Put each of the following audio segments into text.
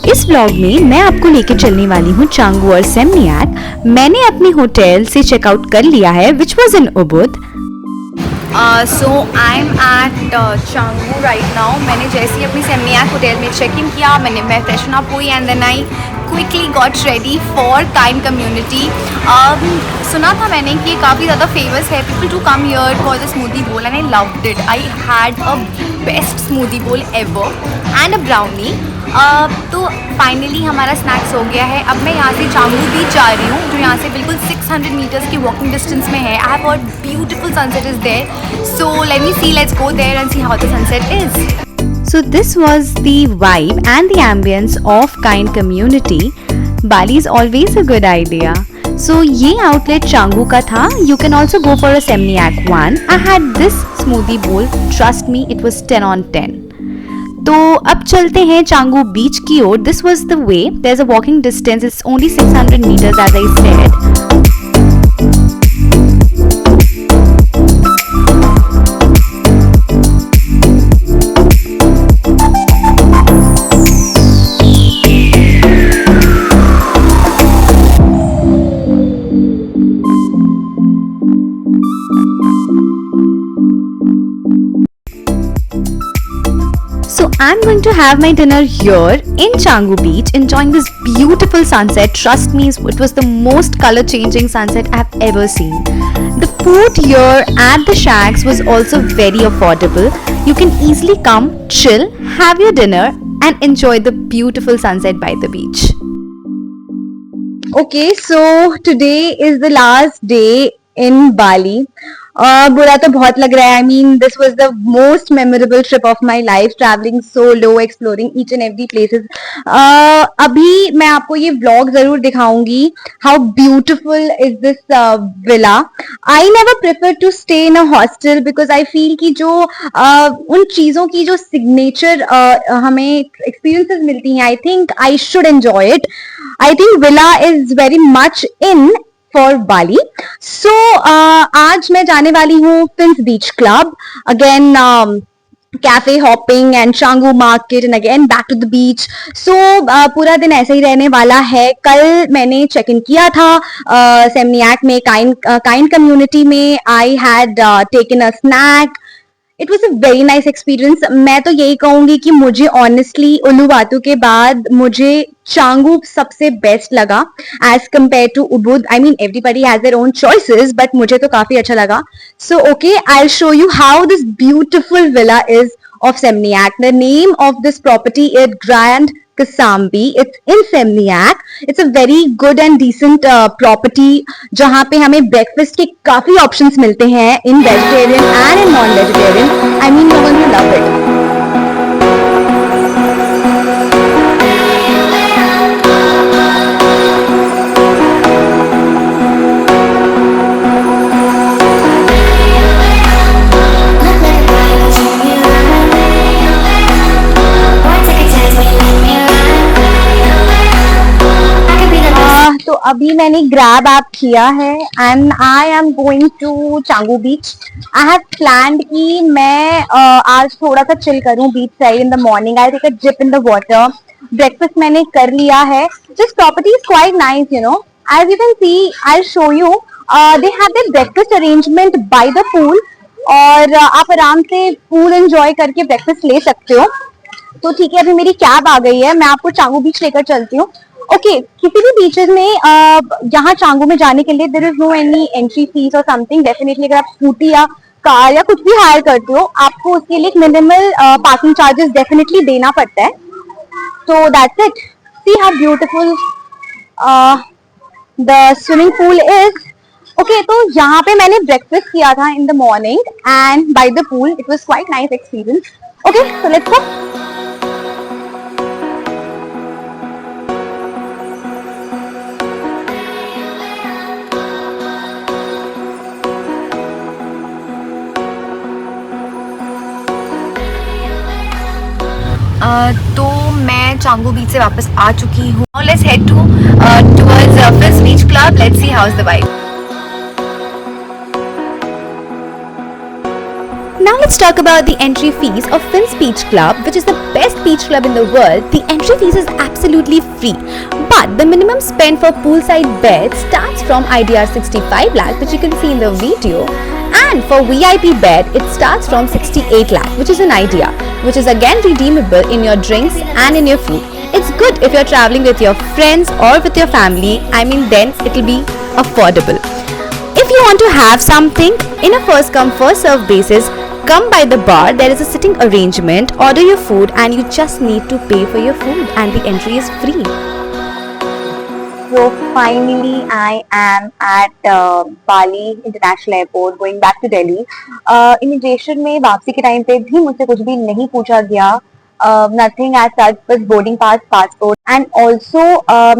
इस व्लॉग में मैं आपको लेके चलने वाली हूँ चांगू और सेमनियाक। मैंने अपने होटल से चेकआउट कर लिया है which was in Ubud. So I am at Canggu right now. मैंने जैसे ही अपनी सेमनियाक होटल में चेक इन किया, मैं फ्रेशन अप हुई and then I quickly got ready for Kind Community. सुना था मैंने कि ये काफ़ी ज़्यादा फेमस है, people to come here for the smoothie bowl and I loved it. I had a best smoothie bowl ever and a brownie. तो finally हमारा स्नैक्स हो गया है। अब मैं यहाँ से चांगू बीच जा रही हूँ, जो यहाँ से बिल्कुल 600 मीटर्स की वॉकिंग डिस्टेंस में है। I have heard beautiful sunset is there, so let me see, let's go there and see how the sunset is. So this was the vibe and the ambience of Kind Community. Bali is always a good idea. So ये outlet Changu का था. You can also go for a Seminyak one. I had this smoothie bowl. Trust me, it was 10 on 10. तो अब चलते हैं चांगू बीच की ओर. This was the way. There's a walking distance. It's only 600 meters as I said. So I'm going to have my dinner here in Canggu Beach, enjoying this beautiful sunset. Trust me, it was the most color-changing sunset I've ever seen. The food here at the shacks was also very affordable. You can easily come, chill, have your dinner and enjoy the beautiful sunset by the beach. Okay, so today is the last day in Bali. बुरा तो बहुत लग रहा है. I mean, this was the most memorable trip of my life, traveling solo, exploring each and every places. अभी मैं आपको ये vlog जरूर दिखाऊंगी. How beautiful is this villa? I never prefer to stay in a hostel because I feel कि जो उन चीजों की जो signature हमें experiences मिलती हैं, I think I should enjoy it. I think villa is very much in for Bali. So आज मैं जाने वाली हूँ Fins Beach Club. Again cafe hopping and Canggu market and again back to the beach. So पूरा दिन ऐसे ही रहने वाला है. कल मैंने चेक इन किया था सेमनियाक में काइंड कम्युनिटी में. I had taken a snack. It was a very nice experience. मैं तो यही कहूंगी कि मुझे ऑनेस्टली उल्लूवातू के बाद मुझे चांगू सबसे बेस्ट लगा as compare to Ubud. I mean everybody has their own choices but मुझे तो काफी अच्छा लगा. So okay, I will show you how this beautiful villa is of Seminyak. The name of this property is Grand Kasambi. It's in Seminyak. It's a very good and decent property जहाँ पे हमें breakfast के काफी options मिलते हैं in vegetarian and in non-vegetarian. I mean, you're going to love it. तो अभी मैंने ग्रैब ऐप किया है and I am going to Canggu beach. I have planned कि मैं आज थोड़ा सा चिल करूं beach side in the morning. I take a dip in the water. Breakfast मैंने कर लिया है. This property is quite nice, you know. As you can see, I show you, they have their breakfast arrangement by the pool और आप आराम से pool enjoy करके breakfast ले सकते हो. तो ठीक है, अभी मेरी कैब आ गई है, मैं आपको चांगू बीच लेकर चलती हूँ. ओके, किसी भी बीचेस में यहाँ चांगू में जाने के लिए there is no any entry fees और समथिंग. डेफिनेटली अगर आप स्कूटी या कार या कुछ भी हायर करते हो, आपको उसके लिए एक मिनिमल पार्किंग चार्जेस डेफिनेटली देना पड़ता है. तो that's it. See how beautiful the swimming pool is. Okay, तो यहाँ पे मैंने ब्रेकफास्ट किया था in the morning and by the pool. It was quite nice experience. Okay, so let's go. तो मैं चांगू बीच से वापस आ चुकी हूँ. Let's head to towards Fizz Beach Club. Let's see how's the vibe. Now let's talk about the entry fees of Fizz Beach Club, which is the best beach club in the world. The entry fees is absolutely free, but the minimum spend for poolside beds starts from IDR 65 lakh, which you can see in the video, and for VIP bed it starts from 68 lakh, which is an idea, which is again redeemable in your drinks and in your food. It's good if you're traveling with your friends or with your family. I mean, then it'll be affordable. If you want to have something in a first come first serve basis, come by the bar. There is a sitting arrangement. Order your food and you just need to pay for your food, and the entry is free. So finally, I am at Bali International Airport, going back to Delhi. Immigration में वापसी के time पे भी मुझसे कुछ भी नहीं पूछा गया. Nothing as such, बस boarding pass, passport, and also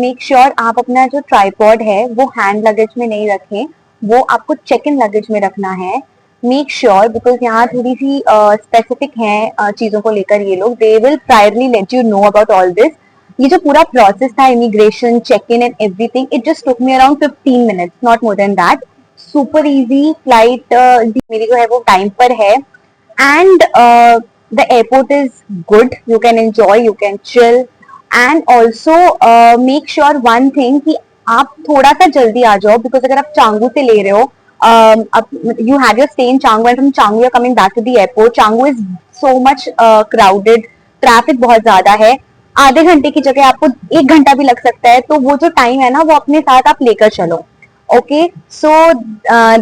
make sure आप अपना जो tripod है वो hand luggage में नहीं रखें, वो आपको check-in luggage में रखना है. Make sure, because यहाँ थोड़ी सी specific हैं चीजों को लेकर ये लोग. They will priorly let you know about all this. ये जो पूरा प्रोसेस था, immigration, check in and everything, it just took me around 15 minutes, not more than that. Super easy flight मेरी जो है वो टाइम पर है, and the airport is good. You can enjoy, you can chill, and also make sure one thing कि आप थोड़ा सा जल्दी आ जाओ, बिकॉज अगर आप चांगू से ले रहे हो, you had your stay in Canggu and from Canggu you're coming back to the airport. Canggu is so much crowded, traffic बहुत ज्यादा है. आधे घंटे की जगह आपको 1 घंटा भी लग सकता है, तो वो जो टाइम है ना वो अपने साथ आप लेकर चलो. Okay, so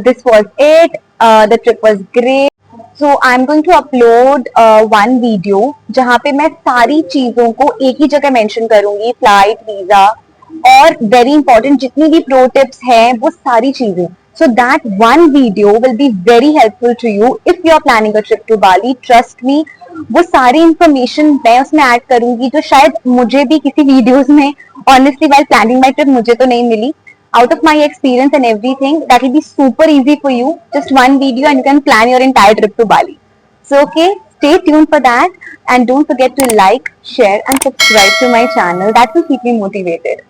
this was it. The trip was great. So I am going to upload one video जहां पे मैं सारी चीजों को एक ही जगह मेंशन करूंगी, फ्लाइट, वीजा और वेरी इंपॉर्टेंट जितनी भी प्रो टिप्स हैं वो सारी चीजें. So that one video will be very helpful to you if you are planning a trip to Bali. Trust me, वो सारी इंफॉर्मेशन मैं उसमें ऐड करूंगी जो शायद मुझे भी किसी वीडियोस में honestly while planning my trip मुझे तो नहीं मिली. Out of my experience and everything, that will be super easy for you. Just one video and you can plan your entire trip to Bali. So okay, stay tuned for that, and don't forget to like, share and subscribe to my channel. That will keep me motivated.